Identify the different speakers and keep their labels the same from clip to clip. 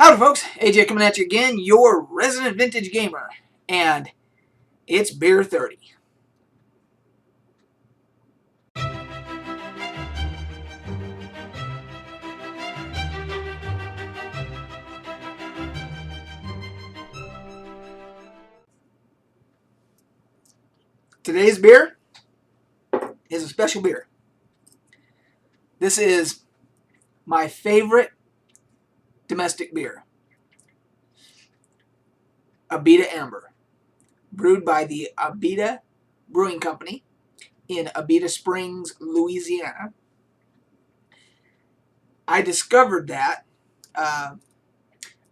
Speaker 1: Howdy folks, AJ coming at you again, your resident vintage gamer, and it's Beer 30. Today's beer is a special beer. This is my favorite domestic beer, Abita Amber, brewed by the Abita Brewing Company in Abita Springs, Louisiana. I discovered that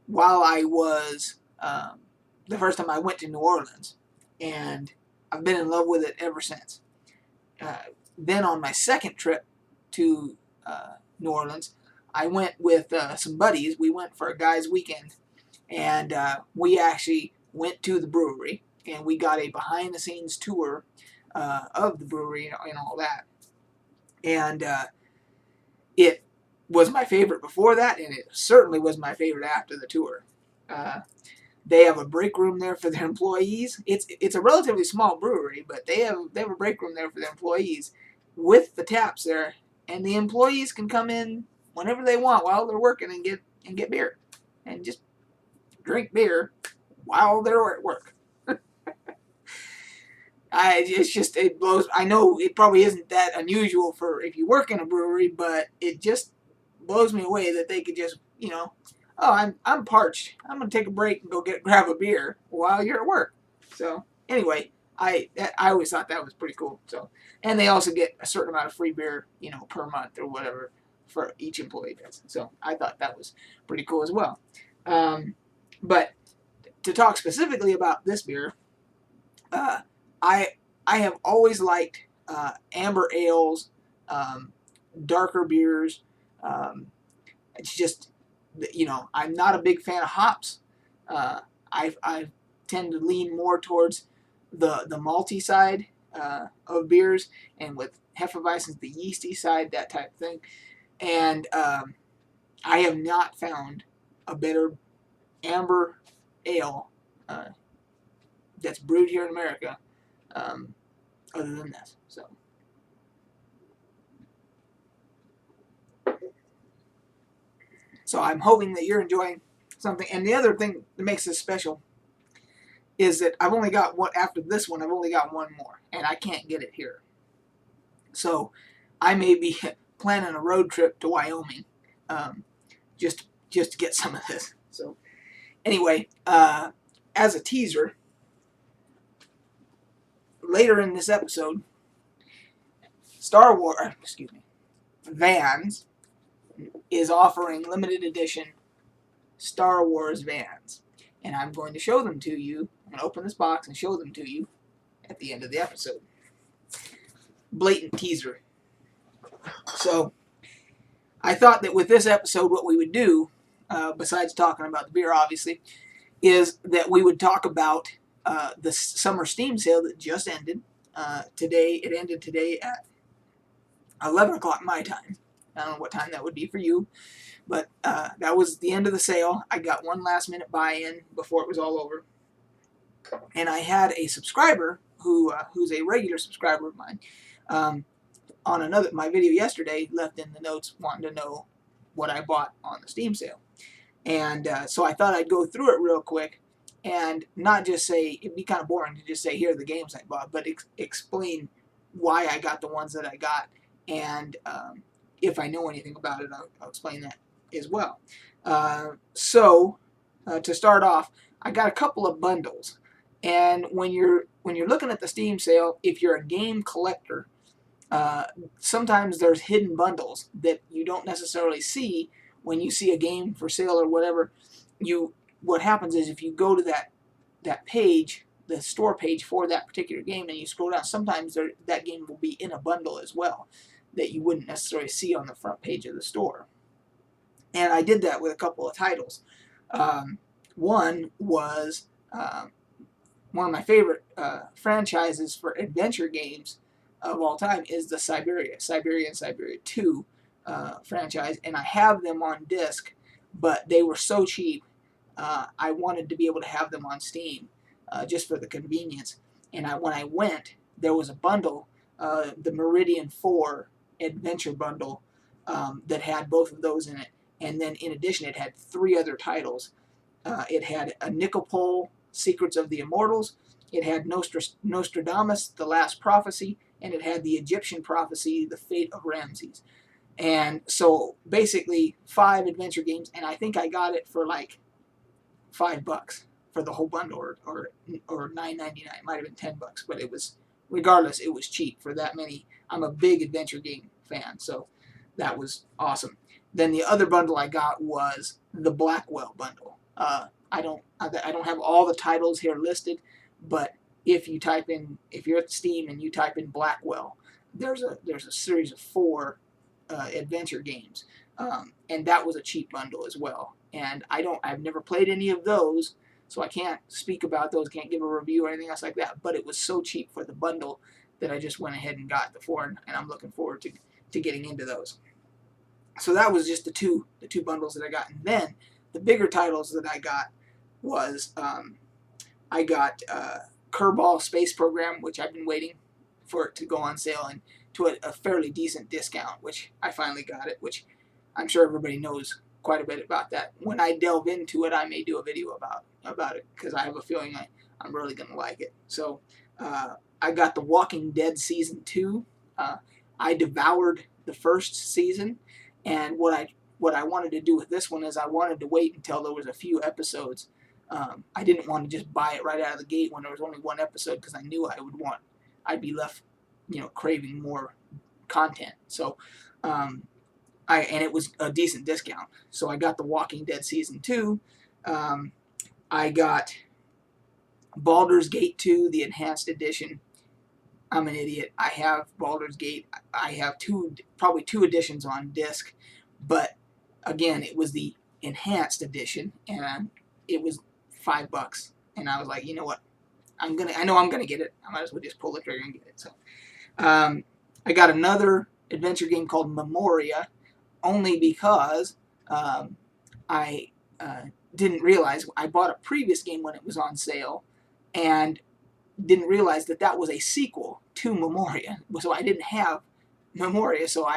Speaker 1: while I was, the first time I went to New Orleans, and I've been in love with it ever since. Then on my second trip to New Orleans, I went with some buddies. We went for a guys' weekend, and we actually went to the brewery, and we got a behind-the-scenes tour of the brewery and all that. And it was my favorite before that, and it certainly was my favorite after the tour. They have a break room there for their employees. It's a relatively small brewery, but they have a break room there for their employees with the taps there, and the employees can come in whenever they want while they're working and get beer, and just drink beer while they're at work. It blows. I know it probably isn't that unusual for if you work in a brewery, but it just blows me away that they could just, oh, I'm parched. I'm gonna take a break and go grab a beer while you're at work. So anyway, I always thought that was pretty cool. So, and they also get a certain amount of free beer, per month or whatever for each employee does. So I thought that was pretty cool as well. But to talk specifically about this beer, I have always liked amber ales, darker beers. It's just, I'm not a big fan of hops. I tend to lean more towards the malty side of beers, and with Hefeweizen, the yeasty side, that type of thing. And I have not found a better amber ale that's brewed here in America other than this. So I'm hoping that you're enjoying something. And the other thing that makes this special is that I've only got one, after this one, I've only got one more, and I can't get it here. So I may be planning a road trip to Wyoming just to get some of this. So anyway, as a teaser, later in this episode, Vans is offering limited edition Star Wars Vans, and I'm going to show them to you. I'm going to open this box and show them to you at the end of the episode. Blatant teaser. So I thought that with this episode, what we would do, besides talking about the beer, obviously, is that we would talk about the summer Steam sale that just ended today. It ended today at 11 o'clock my time. I don't know what time that would be for you, but that was the end of the sale. I got one last minute buy-in before it was all over, and I had a subscriber who's a regular subscriber of mine on my video yesterday left in the notes wanting to know what I bought on the Steam sale, and so I thought I'd go through it real quick and not just say, it'd be kind of boring to just say here are the games I bought, but explain why I got the ones that I got, and if I know anything about it, I'll explain that as well. So to start off, I got a couple of bundles, and when you're looking at the Steam sale, if you're a game collector, sometimes there's hidden bundles that you don't necessarily see when you see a game for sale or whatever. What happens is if you go to that page, the store page for that particular game, and you scroll down, sometimes that game will be in a bundle as well that you wouldn't necessarily see on the front page of the store. And I did that with a couple of titles. One was one of my favorite franchises for adventure games of all time is the Siberia and Siberia 2 franchise, and I have them on disc, but they were so cheap. I wanted to be able to have them on Steam just for the convenience. And when I went, there was a bundle, the Meridian 4 Adventure Bundle, that had both of those in it. And then in addition, it had 3 other titles. It had a Nicopole, Secrets of the Immortals. It had Nostradamus, The Last Prophecy. And it had the Egyptian Prophecy, The Fate of Ramses. And so basically 5 adventure games, and I think I got it for like $5 for the whole bundle, or $9.99. It might have been $10, but it was, regardless, it was cheap for that many. I'm a big adventure game fan, so that was awesome. Then the other bundle I got was the Blackwell bundle. I don't have all the titles here listed, but if you type in, if you're at Steam and you type in Blackwell, there's a series of 4 adventure games, and that was a cheap bundle as well. And I've never played any of those, so I can't speak about those, can't give a review or anything else like that. But it was so cheap for the bundle that I just went ahead and got the 4, and I'm looking forward to getting into those. So that was just the two bundles that I got. And then the bigger titles that I got was I got Kerbal Space Program, which I've been waiting for it to go on sale, and to a fairly decent discount, which I finally got it, which I'm sure everybody knows quite a bit about that. When I delve into it, I may do a video about it, because I have a feeling I'm really going to like it. So I got The Walking Dead Season 2. I devoured the first season, and what I wanted to do with this one is I wanted to wait until there was a few episodes. I didn't want to just buy it right out of the gate when there was only 1 episode, because I knew I'd be left, craving more content. So and it was a decent discount. So I got The Walking Dead Season 2. I got Baldur's Gate 2, the Enhanced Edition. I'm an idiot. I have Baldur's Gate. I have probably two editions on disc, but again, it was the Enhanced Edition, and it was $5. And I was like, you know what? I know I'm gonna get it. I might as well just pull the trigger and get it. So I got another adventure game called Memoria, only because I didn't realize I bought a previous game when it was on sale, and didn't realize that was a sequel to Memoria. So I didn't have Memoria, so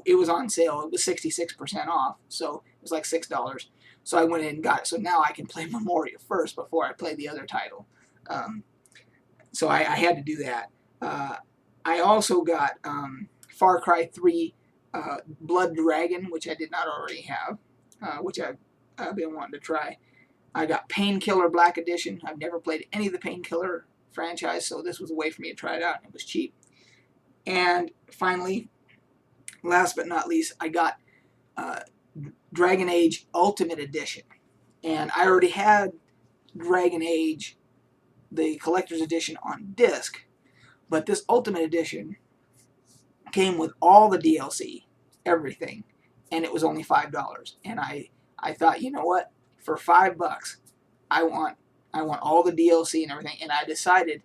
Speaker 1: it was on sale. It was 66% off, so it was like $6. So I went in and got it. So now I can play Memoria first before I play the other title. So I had to do that. I also got Far Cry 3 Blood Dragon, which I did not already have, which I've been wanting to try. I got Painkiller Black Edition. I've never played any of the Painkiller franchise, so this was a way for me to try it out, and it was cheap. And finally, last but not least, I got Dragon Age Ultimate Edition. And I already had Dragon Age, the Collector's Edition, on disc, but this Ultimate Edition came with all the DLC, everything, and it was only $5. And I thought, you know what? For $5, I want all the DLC and everything. And I decided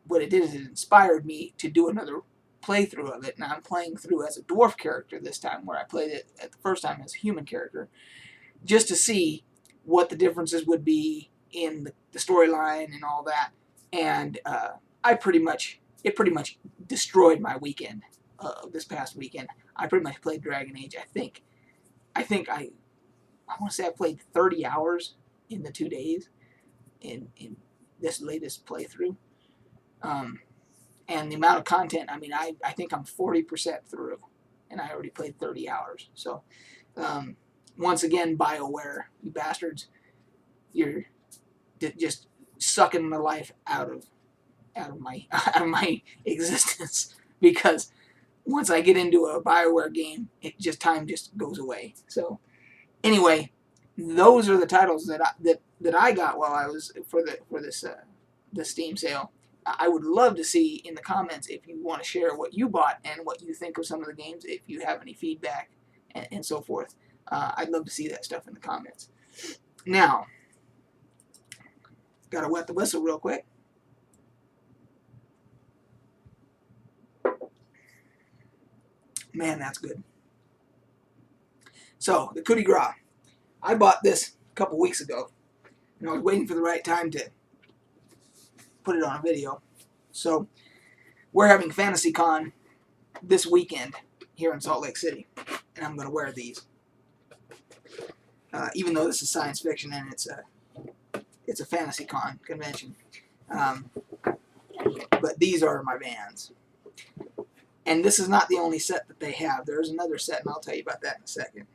Speaker 1: what it did is it inspired me to do another playthrough of it. And I'm playing through as a dwarf character this time, where I played it at the first time as a human character, just to see what the differences would be in the storyline and all that. And it pretty much destroyed my weekend this past weekend. I pretty much played Dragon Age. I want to say I played 30 hours in the 2 days in this latest playthrough. And the amount of content, I mean, I think I'm 40% through, and I already played 30 hours. So, once again, BioWare, you bastards, you're just sucking the life out of my existence, because once I get into a BioWare game, time just goes away. So, anyway, those are the titles that I got while I was for the Steam sale. I would love to see in the comments if you want to share what you bought and what you think of some of the games, if you have any feedback and so forth. I'd love to see that stuff in the comments. Now, gotta wet the whistle real quick. Man, that's good. So, the coup de grace. I bought this a couple weeks ago, and I was waiting for the right time to put it on a video. So we're having FantasyCon this weekend here in Salt Lake City, and I'm going to wear these. Even though this is science fiction and it's a FantasyCon convention, but these are my Vans. And this is not the only set that they have. There's another set, and I'll tell you about that in a second.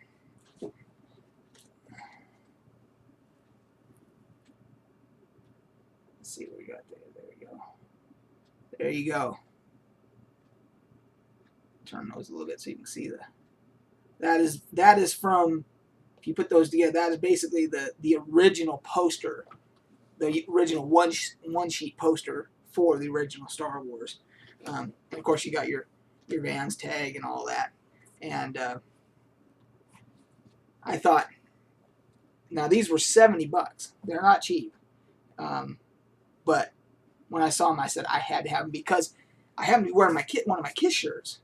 Speaker 1: Let's see what we got there. There we go. There you go. Turn those a little bit so you can see that is from, if you put those together, that is basically the original poster, the original one sheet poster for the original Star Wars. And of course, you got your Vans tag and all that. And I thought, now these were $70. They're not cheap. But when I saw them, I said I had to have them because I happened to be wearing one of my Kiss shirts.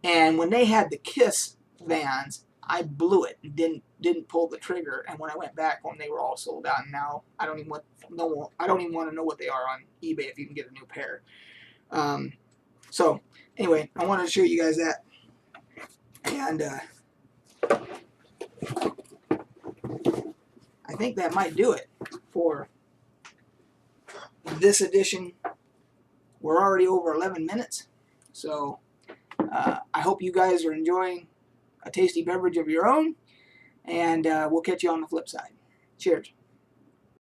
Speaker 1: And when they had the Kiss Vans, I blew it and didn't pull the trigger. And when I went back home, they were all sold out. And now I don't even want to know what they are on eBay if you can get a new pair. So anyway, I wanted to show you guys that. And I think that might do it for this edition. We're already over 11 minutes. So I hope you guys are enjoying a tasty beverage of your own, and we'll catch you on the flip side. Cheers.